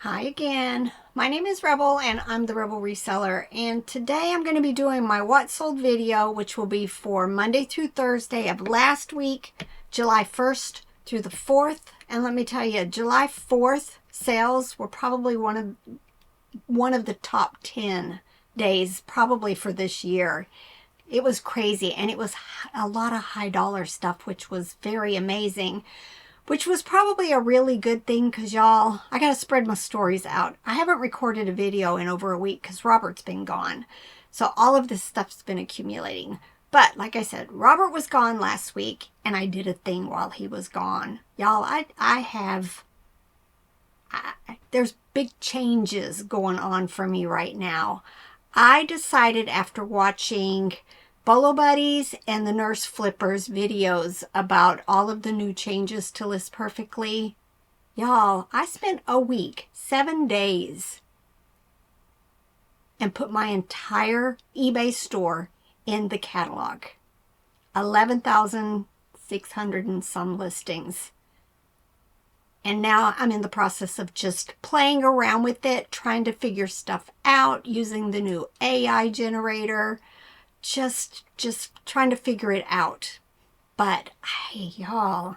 Hi again. My name is Rebel and I'm the Rebel Reseller, and today I'm going to be doing my what sold video, which will be for Monday through Thursday of last week, July 1st through the 4th. And let me tell you, July 4th sales were probably one of the top 10 days probably for this year. It was crazy, and it was a lot of high dollar stuff, which was very amazing. Which was probably a really good thing because, y'all, I got to spread my stories out. I haven't recorded a video in over a week because Robert's been gone. So all of this stuff's been accumulating. But like I said, Robert was gone last week and I did a thing while he was gone. Y'all, there's big changes going on for me right now. I decided after watching Bolo Buddies and the Nurse Flippers videos about all of the new changes to List Perfectly. Y'all, I spent a week, 7 days, and put my entire eBay store in the catalog. 11,600 and some listings. And now I'm in the process of just playing around with it, trying to figure stuff out using the new AI generator. Just trying to figure it out. But hey, y'all,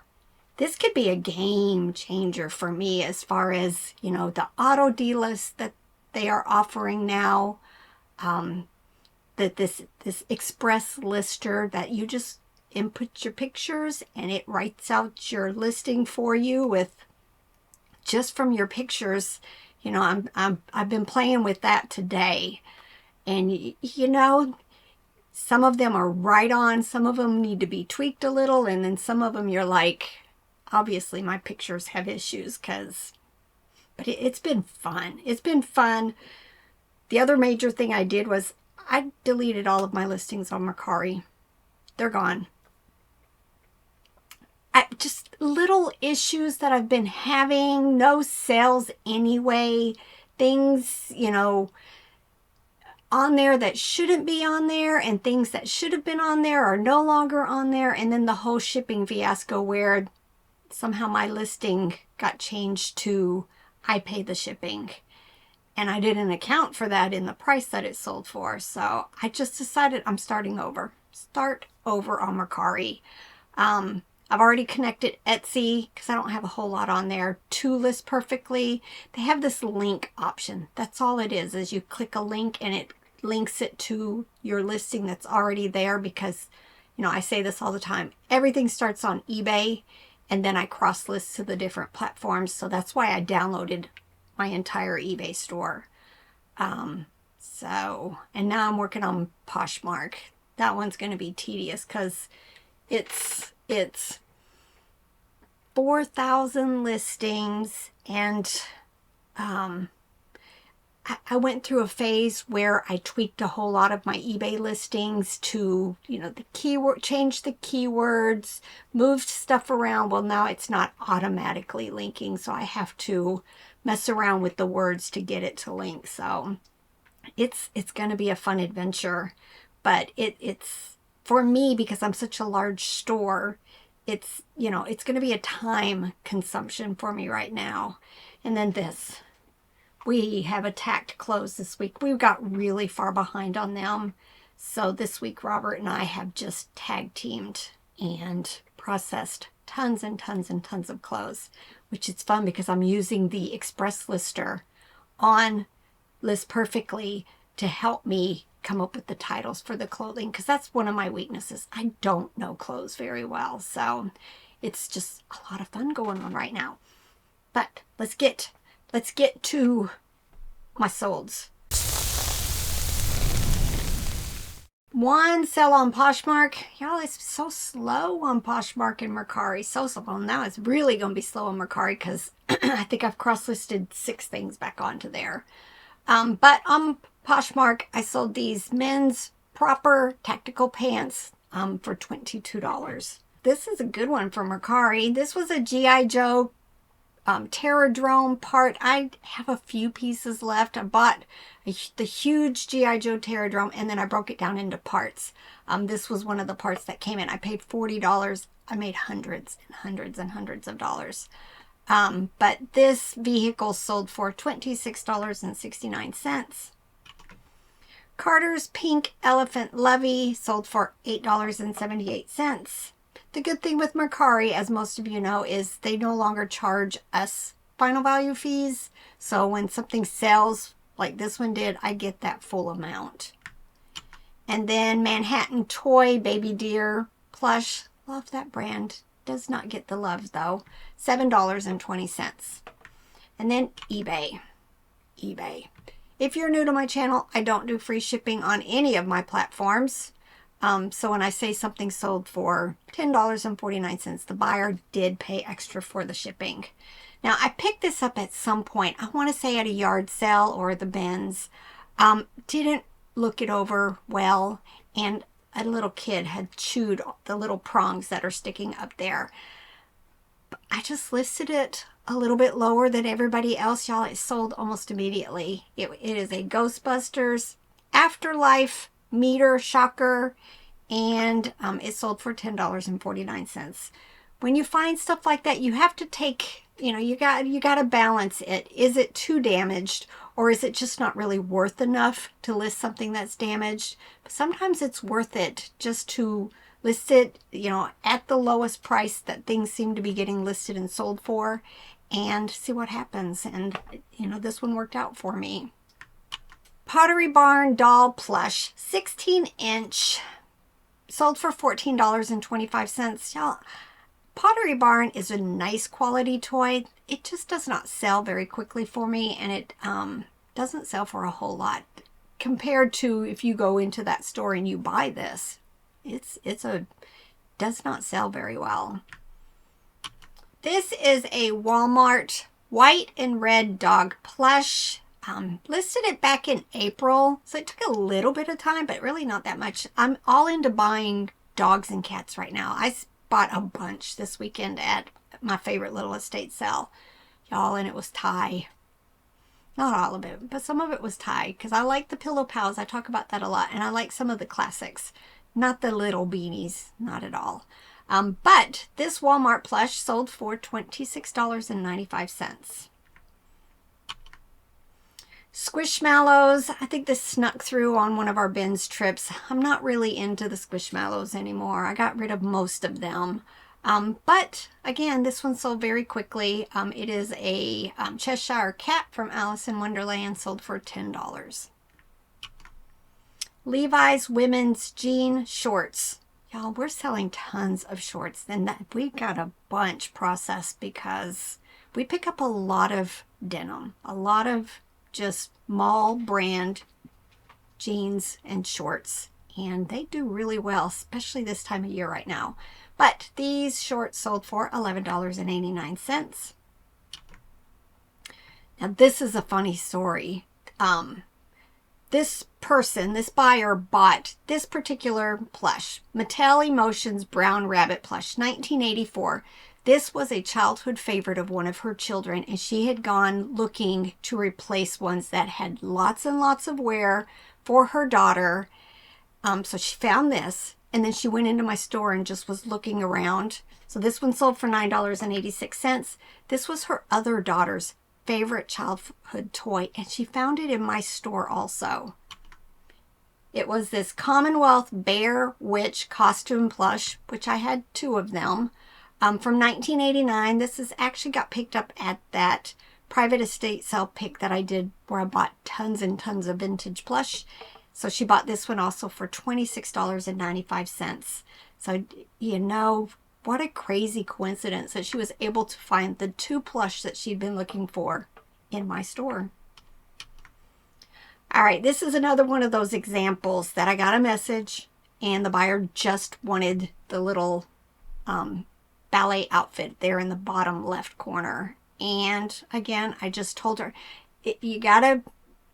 this could be a game changer for me as far as, the auto delist that they are offering now. That this express lister that you just input your pictures and it writes out your listing for you with just from your pictures. I've been playing with that today, and some of them are right on. Some of them need to be tweaked a little. And then some of them you're like, obviously my pictures have issues but it's been fun. It's been fun. The other major thing I did was I deleted all of my listings on Mercari. They're gone. Just little issues that I've been having. No sales anyway. Things, on there that shouldn't be on there, and things that should have been on there are no longer on there. And then the whole shipping fiasco where somehow my listing got changed to I pay the shipping, and I didn't account for that in the price that it sold for. So I just decided I'm starting over. Start over on Mercari. I've already connected Etsy because I don't have a whole lot on there to List Perfectly. They have this link option. That's all it is you click a link and it links it to your listing that's already there, because, I say this all the time. Everything starts on eBay and then I cross list to the different platforms. So that's why I downloaded my entire eBay store. And now I'm working on Poshmark. That one's going to be tedious because it's 4,000 listings, and I went through a phase where I tweaked a whole lot of my eBay listings to, the keyword, changed the keywords, moved stuff around. Well, now it's not automatically linking, so I have to mess around with the words to get it to link. So it's going to be a fun adventure, but it's for me, because I'm such a large store, it's going to be a time consumption for me right now. And then we have attacked clothes this week. We got really far behind on them. So this week, Robert and I have just tag teamed and processed tons and tons and tons of clothes, which is fun because I'm using the Express Lister on List Perfectly to help me come up with the titles for the clothing, because that's one of my weaknesses. I don't know clothes very well, so it's just a lot of fun going on right now. But let's get to my solds. One sell on Poshmark. Y'all, it's so slow on Poshmark and Mercari. So slow. Now it's really going to be slow on Mercari because I think I've cross-listed 6 things back onto there. But on Poshmark, I sold these men's proper tactical pants for $22. This is a good one for Mercari. This was a G.I. Joe Terradrome part. I have a few pieces left. I bought the huge G.I. Joe Terradrome, and then I broke it down into parts. This was one of the parts that came in. I paid $40. I made hundreds and hundreds and hundreds of dollars. But this vehicle sold for $26.69. Carter's Pink Elephant Levy sold for $8.78. The good thing with Mercari, as most of you know, is they no longer charge us final value fees. So when something sells like this one did, I get that full amount. And then Manhattan Toy Baby Deer Plush. Love that brand. Does not get the love though. $7.20. And then eBay. If you're new to my channel, I don't do free shipping on any of my platforms. So when I say something sold for $10.49, the buyer did pay extra for the shipping. Now, I picked this up at some point. I want to say at a yard sale or the bins. Didn't look it over well, and a little kid had chewed the little prongs that are sticking up there. I just listed it a little bit lower than everybody else, y'all. It sold almost immediately. It is a Ghostbusters Afterlife meter shocker, and it sold for $10.49. When you find stuff like that, you have to take, you got to balance it. Is it too damaged, or is it just not really worth enough to list something that's damaged? But sometimes it's worth it just to list it, at the lowest price that things seem to be getting listed and sold for, and see what happens. And this one worked out for me. Pottery Barn Doll Plush, 16-inch, sold for $14.25. Y'all, Pottery Barn is a nice quality toy. It just does not sell very quickly for me, and it doesn't sell for a whole lot compared to if you go into that store and you buy this. Does not sell very well. This is a Walmart white and red dog plush. Listed it back in April, so it took a little bit of time, but really not that much. I'm all into buying dogs and cats right now. I bought a bunch this weekend at my favorite little estate sale, y'all, and it was Thai. Not all of it, but some of it was Thai, because I like the Pillow Pals. I talk about that a lot, and I like some of the classics. Not the little beanies, not at all. But this Walmart plush sold for $26.95. Squishmallows. I think this snuck through on one of our bins trips. I'm not really into the Squishmallows anymore. I got rid of most of them. But again, this one sold very quickly. It is a Cheshire Cat from Alice in Wonderland, sold for $10. Levi's women's jean shorts. Y'all, we're selling tons of shorts, and we got a bunch processed because we pick up a lot of denim, a lot of just mall brand jeans and shorts, and they do really well, especially this time of year right now. But these shorts sold for $11.89. Now this is a funny story. This buyer bought this particular plush, Mattel Emotions Brown Rabbit plush, 1984. This was a childhood favorite of one of her children, and she had gone looking to replace ones that had lots and lots of wear for her daughter. So she found this, and then she went into my store and just was looking around. So this one sold for $9.86. This was her other daughter's favorite childhood toy, and she found it in my store also. It was this Commonwealth Bear Witch costume plush, which I had 2 of them, from 1989. This is actually got picked up at that private estate sale pick that I did where I bought tons and tons of vintage plush. So she bought this one also for $26.95. So, what a crazy coincidence that she was able to find the 2 plush that she'd been looking for in my store. All right, this is another one of those examples that I got a message and the buyer just wanted the little ballet outfit there in the bottom left corner. And again, I just told her, you got to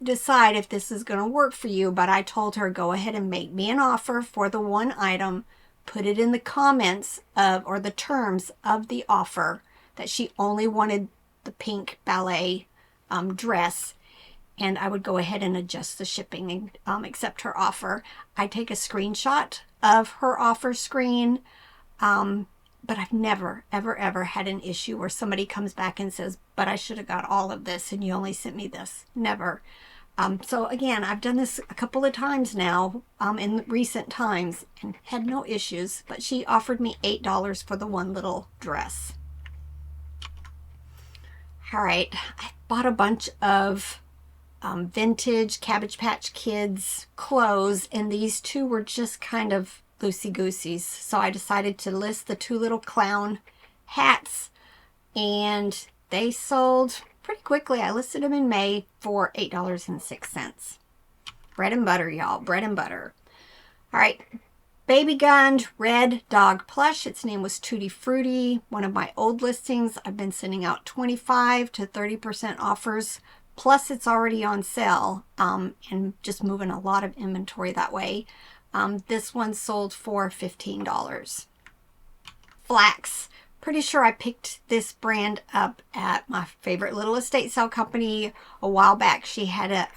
decide if this is going to work for you. But I told her, go ahead and make me an offer for the one item. Put it in the comments or the terms of the offer that she only wanted the pink ballet dress, and I would go ahead and adjust the shipping and accept her offer. I take a screenshot of her offer screen, but I've never, ever, ever had an issue where somebody comes back and says, but I should have got all of this and you only sent me this. Never. So again, I've done this a couple of times now in recent times and had no issues, but she offered me $8 for the one little dress. All right, I bought a bunch of vintage Cabbage Patch Kids clothes, and these two were just kind of loosey-gooseys. So I decided to list the two little clown hats, and they sold pretty quickly. I listed them in May for $8.06. Bread and butter, y'all. Bread and butter. All right. Baby Gund Red Dog Plush. Its name was Tutti Frutti. One of my old listings. I've been sending out 25 to 30% offers. Plus, it's already on sale. And just moving a lot of inventory that way. This one sold for $15. Flax. Pretty sure I picked this brand up at my favorite little estate sale company a while back. She had a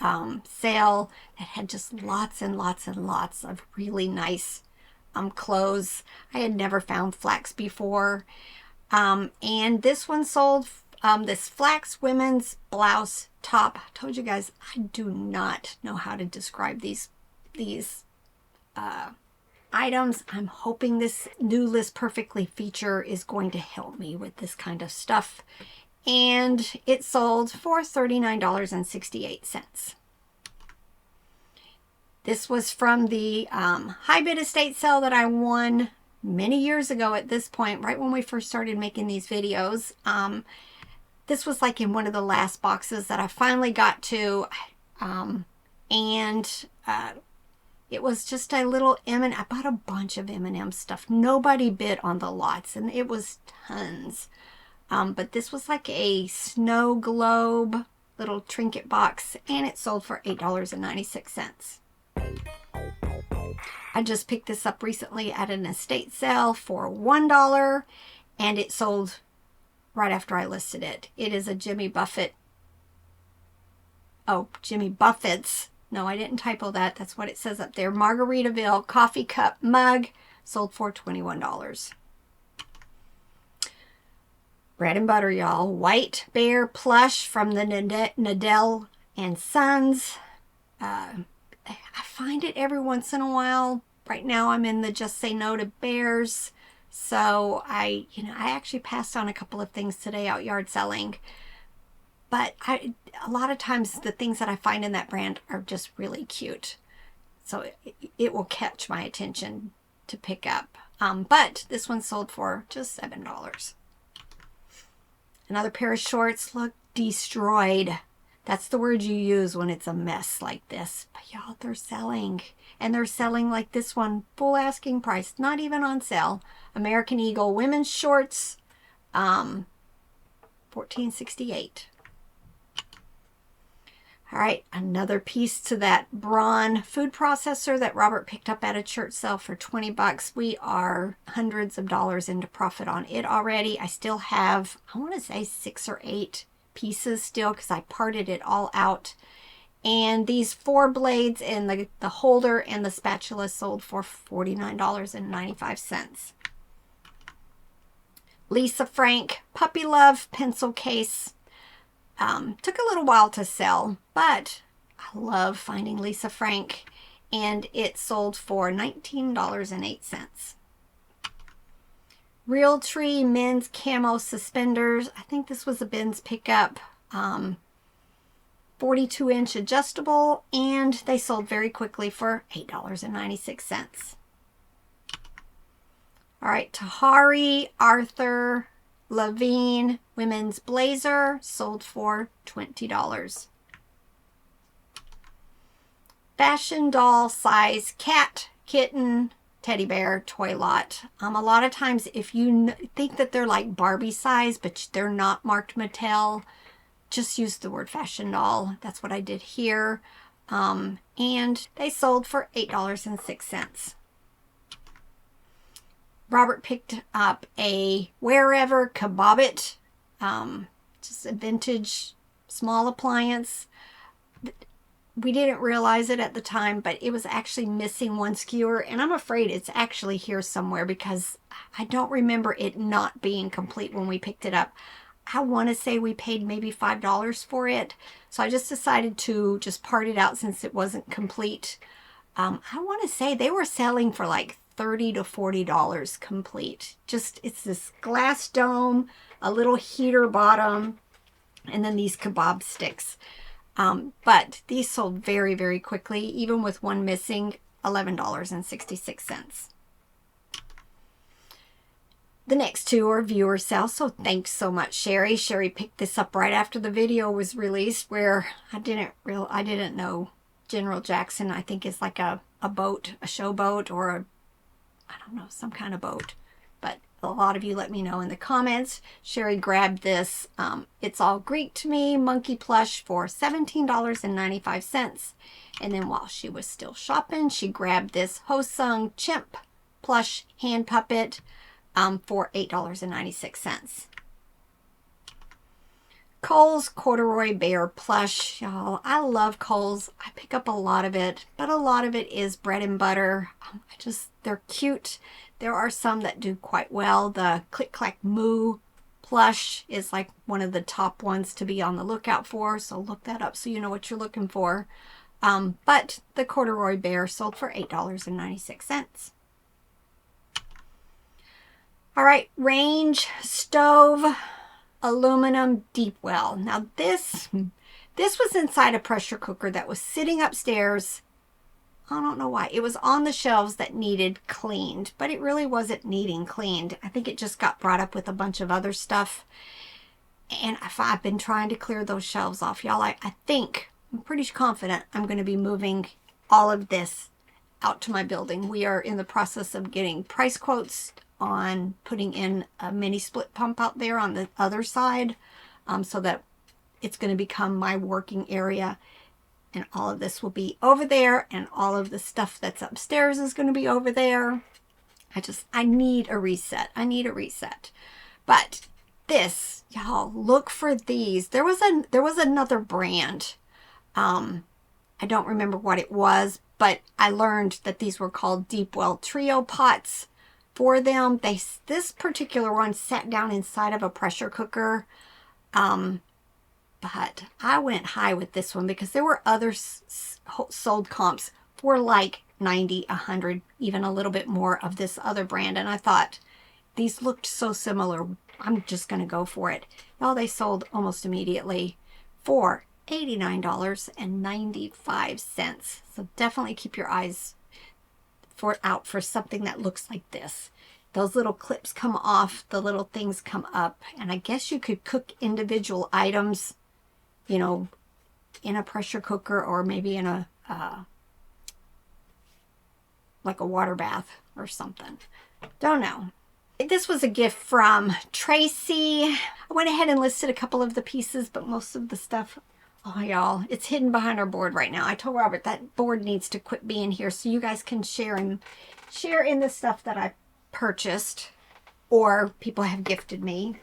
sale that had just lots and lots and lots of really nice clothes. I had never found flax before. And this one sold, this flax women's blouse top. I told you guys, I do not know how to describe these items. I'm hoping this new List Perfectly feature is going to help me with this kind of stuff. And it sold for $39.68. This was from the high bid estate sale that I won many years ago at this point, right when we first started making these videos. This was like in one of the last boxes that I finally got to. It was just a little I bought a bunch of M&M stuff. Nobody bid on the lots, and it was tons. But this was like a snow globe little trinket box, and it sold for $8.96. I just picked this up recently at an estate sale for $1, and it sold right after I listed it. It is a Jimmy Buffett's. No, I didn't typo that. That's what it says up there. Margaritaville coffee cup mug sold for $21. Bread and butter, y'all. White Bear plush from the Nadell and Sons. I find it every once in a while. Right now I'm in the Just Say No to Bears. So I actually passed on a couple of things today out yard selling. But a lot of times the things that I find in that brand are just really cute. So it will catch my attention to pick up. But this one sold for just $7. Another pair of shorts, look, destroyed. That's the word you use when it's a mess like this. But y'all, they're selling. And they're selling like this one, full asking price, not even on sale. American Eagle women's shorts, $14.68. All right, another piece to that Braun food processor that Robert picked up at a church sale for $20. We are hundreds of dollars into profit on it already. I still have, I want to say 6 or 8 pieces still because I parted it all out. And these 4 blades and the holder and the spatula sold for $49.95. Lisa Frank Puppy Love pencil case. Took a little while to sell, but I love finding Lisa Frank, and it sold for $19.08. Real Tree men's camo suspenders. I think this was a Ben's pickup. 42-inch adjustable, and they sold very quickly for $8.96. All right, Tahari Arthur Levine women's blazer sold for $20. Fashion doll size cat, kitten, teddy bear toy lot. A lot of times if you think that they're like Barbie size, but they're not marked Mattel, just use the word fashion doll. That's what I did here. And they sold for $8.06. Robert picked up a Wherever Kebabit, just a vintage small appliance. we didn't realize it at the time, but it was actually missing one skewer, and I'm afraid it's actually here somewhere because I don't remember it not being complete when we picked it up. I want to say we paid maybe $5 for it, so I just decided to just part it out since it wasn't complete. I want to say they were selling for like $30 to $40 complete. Just, it's this glass dome, a little heater bottom, and then these kebab sticks. But these sold very, very quickly, even with one missing, $11.66. The next two are viewer sales, so thanks so much, Sherry. Sherry picked this up right after the video was released, where I didn't know General Jackson, I think, is like a boat, a show boat, or I don't know, some kind of boat. But a lot of you let me know in the comments. Sherry grabbed this It's All Greek to Me monkey plush for $17.95. And then while she was still shopping, she grabbed this Hosung chimp plush hand puppet for $8.96. Kohl's corduroy bear plush. Y'all, I love Kohl's. I pick up a lot of it, but a lot of it is bread and butter. They're cute. There are some that do quite well. The Click Clack Moo plush is like one of the top ones to be on the lookout for, so look that up so you know what you're looking for. But the corduroy bear sold for $8.96. All right, range stove aluminum deep well. Now this was inside a pressure cooker that was sitting upstairs. I don't know why. It was on the shelves that needed cleaned, but it really wasn't needing cleaned. I think it just got brought up with a bunch of other stuff. And I've been trying to clear those shelves off, y'all. I'm pretty confident I'm going to be moving all of this out to my building. We are in the process of getting price quotes on putting in a mini split pump out there on the other side, so that it's going to become my working area. And all of this will be over there, and all of the stuff that's upstairs is going to be over there. I need a reset. I need a reset. But this, y'all, look for these. There was another brand. I don't remember what it was, but I learned that these were called Deep Well Trio pots. For them, this particular one sat down inside of a pressure cooker. But I went high with this one because there were other sold comps for like 90, 100, even a little bit more of this other brand. And I thought these looked so similar. I'm just going to go for it. Well, they sold almost immediately for $89.95. So definitely keep your eyes out for something that looks like this. Those little clips come off, the little things come up, and I guess you could cook individual items, you know, in a pressure cooker, or maybe in a like a water bath or something. Don't know. This was a gift from Tracy. I went ahead and listed a couple of the pieces, but most of the stuff, oh y'all, it's hidden behind our board right now. I told Robert that board needs to quit being here so you guys can share in the stuff that I purchased or people have gifted me.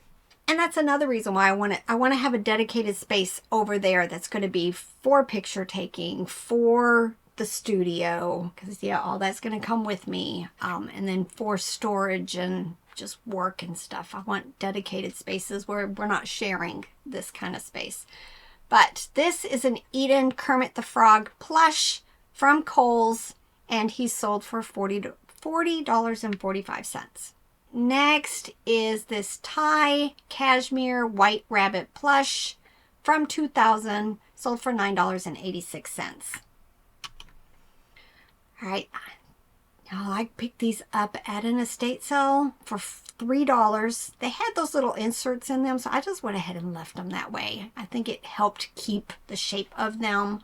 And that's another reason why I want to have a dedicated space over there that's going to be for picture taking, for the studio, because yeah, all that's going to come with me, and then for storage and just work and stuff. I want dedicated spaces where we're not sharing this kind of space. But this is an Eden Kermit the Frog plush from Kohl's, and he's sold for $40.45. Next is this Thai Cashmere White Rabbit plush from 2000, sold for $9.86. All right, now I picked these up at an estate sale for $3. They had those little inserts in them, so I just went ahead and left them that way. I think it helped keep the shape of them.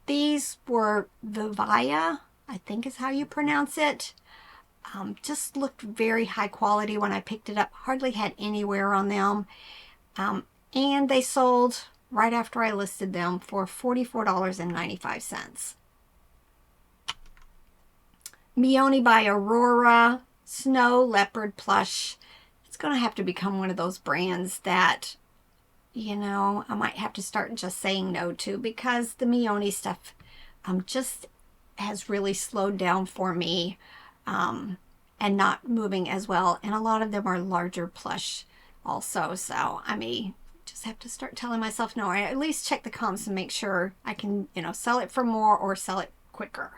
These were Vivaya, I think is how you pronounce it. Just looked very high quality when I picked it up. Hardly had any wear on them. And they sold right after I listed them for $44.95. Mioni by Aurora Snow Leopard plush. It's going to have to become one of those brands that, you know, I might have to start just saying no to, because the Mioni stuff just has really slowed down for me, and not moving as well. And a lot of them are larger plush also. So I may just have to start telling myself no, or at least check the comps and make sure I can, you know, sell it for more or sell it quicker.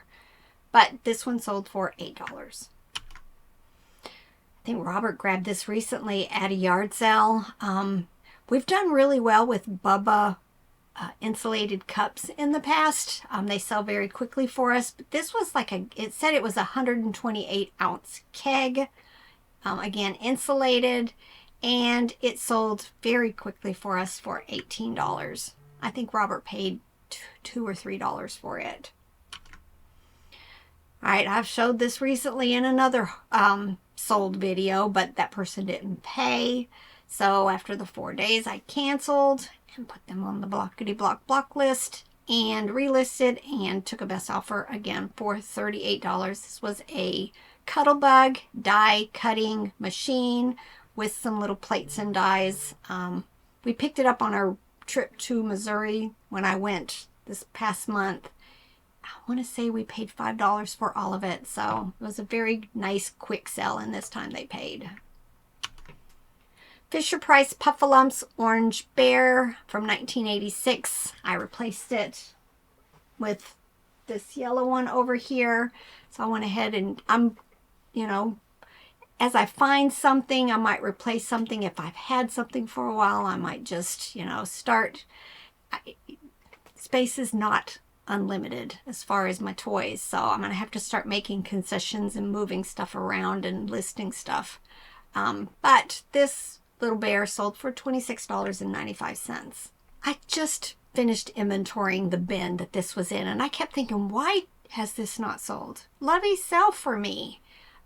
But this one sold for $8. I think Robert grabbed this recently at a yard sale. We've done really well with Bubba insulated cups in the past. They sell very quickly for us, but this was like it said it was a 128 ounce keg, again insulated, and it sold very quickly for us for $18. I think Robert paid $2 or $3 for it. All right, I've showed this recently in another sold video, but that person didn't pay. So after the 4 days, I canceled and put them on the block list and relisted and took a best offer again for $38. This was a Cuttlebug die cutting machine with some little plates and dies. We picked it up on our trip to Missouri when I went this past month. I want to say we paid $5 for all of it, so it was a very nice quick sell, and this time they paid. Fisher-Price Puffalumps Orange Bear from 1986. I replaced it with this yellow one over here. So I went ahead and you know, as I find something, I might replace something. If I've had something for a while, I might just, you know, start. Space is not unlimited as far as my toys, so I'm going to have to start making concessions and moving stuff around and listing stuff. But this little bear sold for $26.95. I just finished inventorying the bin that this was in, and I kept thinking, why has this not sold? Lovey sell for me.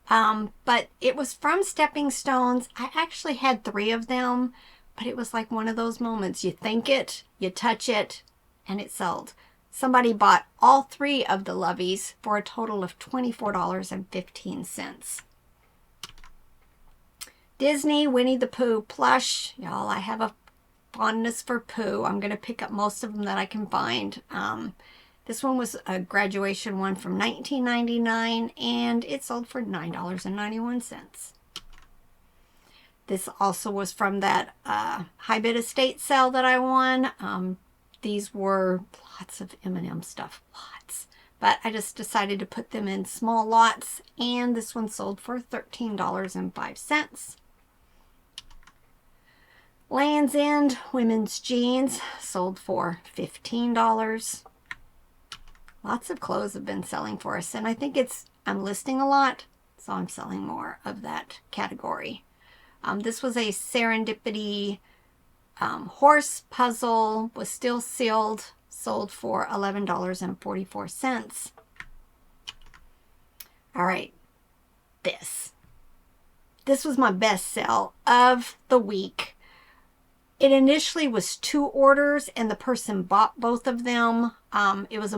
But it was from Stepping Stones. I actually had 3 of them, but it was like one of those moments. You think it, you touch it, and it sold. Somebody bought all 3 of the Loveys for a total of $24.15. Disney Winnie the Pooh plush. Y'all, I have a fondness for Pooh. I'm going to pick up most of them that I can find. This one was a graduation one from 1999, and it sold for $9.91. This also was from that high bid estate sale that I won. These were lots of M&M stuff, lots. But I just decided to put them in small lots, and this one sold for $13.05. Land's End women's jeans sold for $15. Lots of clothes have been selling for us, and I think I'm listing a lot, so I'm selling more of that category. This was a Serendipity horse puzzle, was still sealed, sold for $11.44. All right, this was my best sell of the week. It initially was 2 orders, and the person bought both of them. It was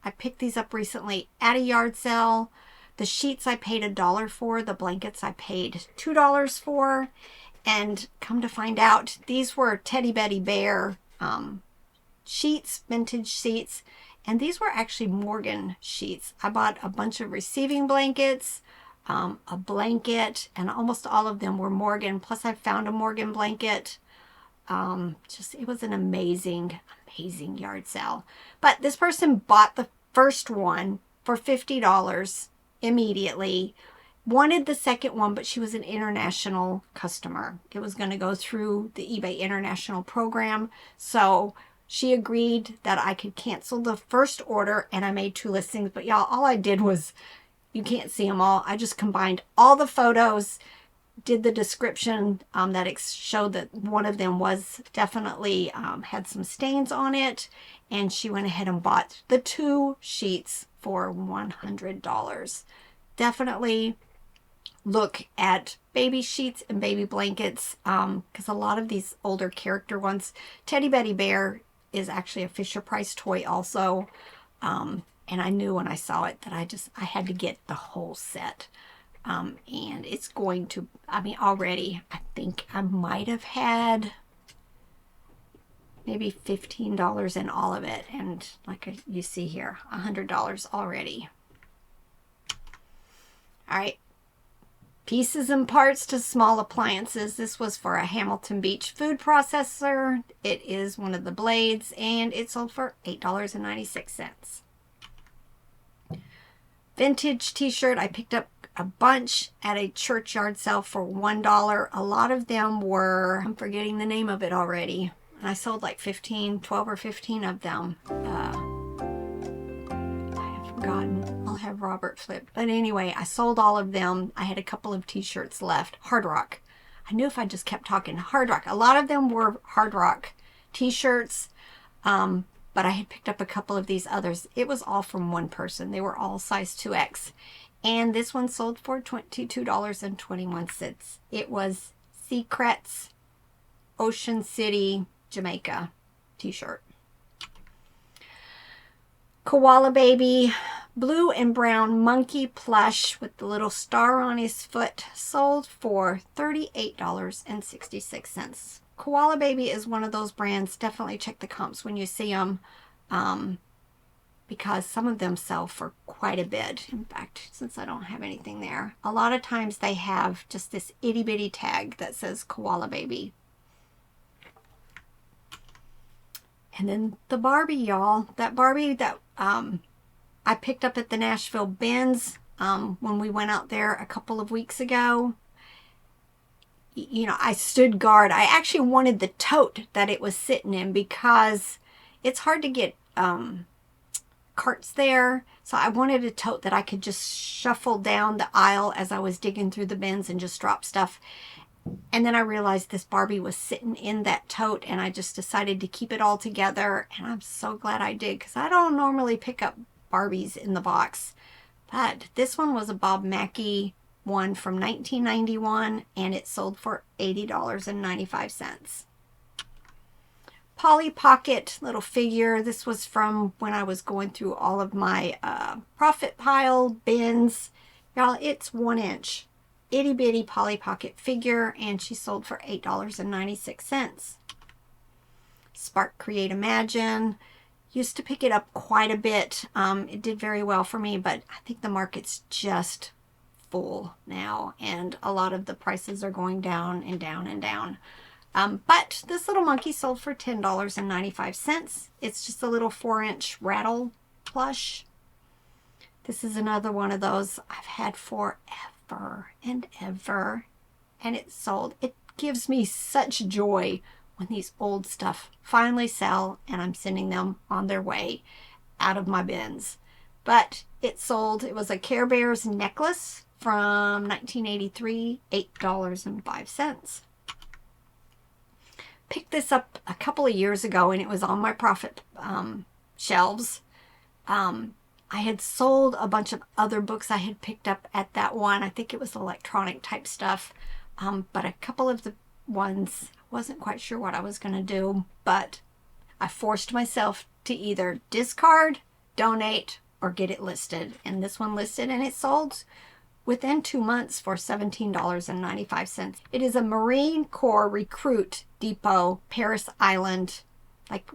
I picked these up recently at a yard sale. The sheets I paid $1 for. The blankets I paid $2 for. And come to find out, these were Teddy Betty Bear sheets, vintage sheets. And these were actually Morgan sheets. I bought a bunch of receiving blankets, a blanket, and almost all of them were Morgan. Plus I found a Morgan blanket. It was an amazing yard sale. But this person bought the first one for $50 immediately. Wanted the second one, but she was an international customer. It was going to go through the eBay International program. So she agreed that I could cancel the first order, and I made 2 listings. But y'all, all I did was, you can't see them all. I just combined all the photos, did the description that showed that one of them was definitely had some stains on it, and she went ahead and bought the 2 sheets for $100. Definitely look at baby sheets and baby blankets, because a lot of these older character ones, Teddy Betty Bear is actually a Fisher-Price toy also, and I knew when I saw it that I had to get the whole set. And it's going to, already, I think I might have had maybe $15 in all of it. And like you see here, $100 already. All right. Pieces and parts to small appliances. This was for a Hamilton Beach food processor. It is one of the blades, and it sold for $8.96. Vintage t-shirt. I picked up a bunch at a churchyard sale for $1. A lot of them were, I'm forgetting the name of it already. And I sold like 12 or 15 of them. Forgotten. I'll have Robert flip. But anyway, I sold all of them. I had a couple of t-shirts left. Hard Rock. I knew if I just kept talking. Hard Rock. A lot of them were Hard Rock t-shirts. But I had picked up a couple of these others. It was all from one person. They were all size 2X. And this one sold for $22.21. It was Secrets Ocean City, Jamaica t-shirt. Koala Baby, blue and brown monkey plush with the little star on his foot, sold for $38.66. Koala Baby is one of those brands. Definitely check the comps when you see them, because some of them sell for quite a bit. In fact, since I don't have anything there, a lot of times they have just this itty bitty tag that says Koala Baby. And then the Barbie, y'all. That Barbie that I picked up at the Nashville bins when we went out there a couple of weeks ago. You know, I stood guard. I actually wanted the tote that it was sitting in because it's hard to get carts there. So I wanted a tote that I could just shuffle down the aisle as I was digging through the bins and just drop stuff. And then I realized this Barbie was sitting in that tote, and I just decided to keep it all together. And I'm so glad I did, because I don't normally pick up Barbies in the box. But this one was a Bob Mackie one from 1991, and it sold for $80.95. Polly Pocket little figure. This was from when I was going through all of my profit pile bins. Y'all, it's 1 inch. Itty bitty Polly Pocket figure, and she sold for $8.96. Spark Create Imagine. Used to pick it up quite a bit. It did very well for me, but I think the market's just full now, and a lot of the prices are going down and down and down. But this little monkey sold for $10.95. It's just a little 4-inch rattle plush. This is another one of those I've had forever and ever, and it sold. It gives me such joy when these old stuff finally sell and I'm sending them on their way out of my bins. But it sold. It was a Care Bears necklace from 1983, $8.05. Picked this up a couple of years ago, and it was on my profit shelves. I had sold a bunch of other books I had picked up at that one. I think it was electronic type stuff. But a couple of the ones, I wasn't quite sure what I was going to do. But I forced myself to either discard, donate, or get it listed. And this one listed, and it sold within 2 months for $17.95. It is a Marine Corps Recruit Depot, Paris Island. Like,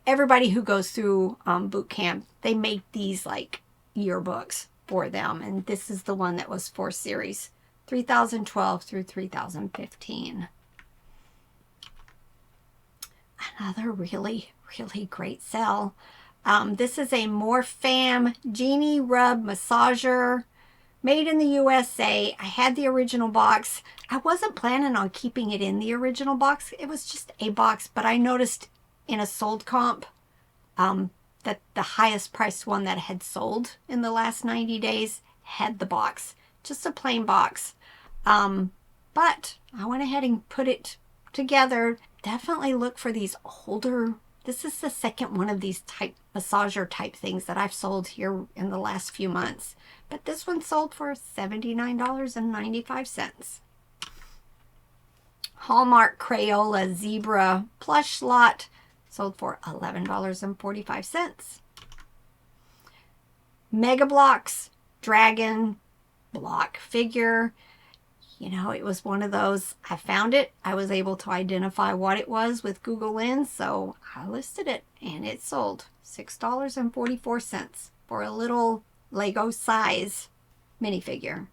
everybody who goes through boot camp, they make these like yearbooks for them, and this is the one that was for series 3012 through 3015. Another really great sell. This is a Morphan Genie Rub Massager, made in the USA. I had the original box. I wasn't planning on keeping it in the original box. It was just a box, but I noticed in a sold comp that the highest priced one that had sold in the last 90 days had the box. Just a plain box. But I went ahead and put it together. Definitely look for these older. This is the second one of these type massager type things that I've sold here in the last few months. But this one sold for $79.95. Hallmark Crayola Zebra plush lot sold for $11.45. Mega Bloks Dragon block figure. you know, it was one of those, I found it, I was able to identify what it was with Google Lens, so I listed it, and it sold $6.44 for a little Lego size minifigure.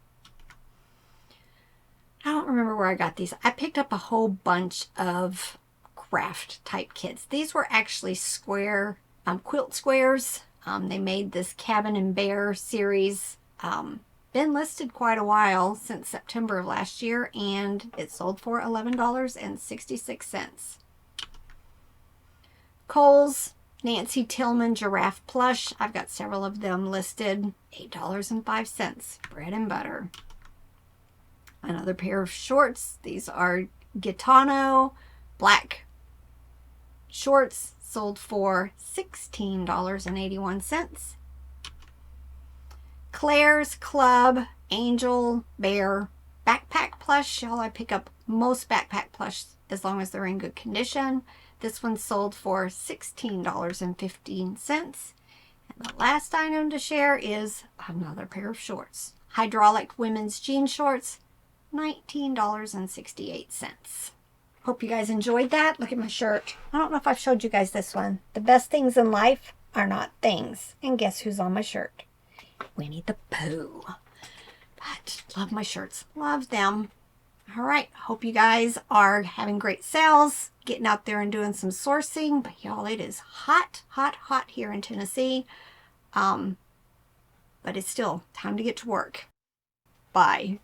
I don't remember where I got these. I picked up a whole bunch of craft type kits. These were actually square quilt squares. They made this Cabin and Bear series. Been listed quite a while, since September of last year, and it sold for $11.66. Kohl's Nancy Tillman Giraffe Plush. I've got several of them listed. $8.05. Bread and butter. Another pair of shorts. These are Gitano black shorts, sold for $16.81. Claire's Club Angel Bear backpack plush. Y'all, I pick up most backpack plush as long as they're in good condition. This one sold for $16.15. And the last item to share is another pair of shorts. Hydraulic women's jean shorts, $19.68. Hope you guys enjoyed that. Look at my shirt. I don't know if I've showed you guys this one. The best things in life are not things. And guess who's on my shirt? Winnie the Pooh. But love my shirts. Love them. All right. Hope you guys are having great sales. Getting out there and doing some sourcing. But y'all, it is hot, hot, hot here in Tennessee. But it's still time to get to work. Bye.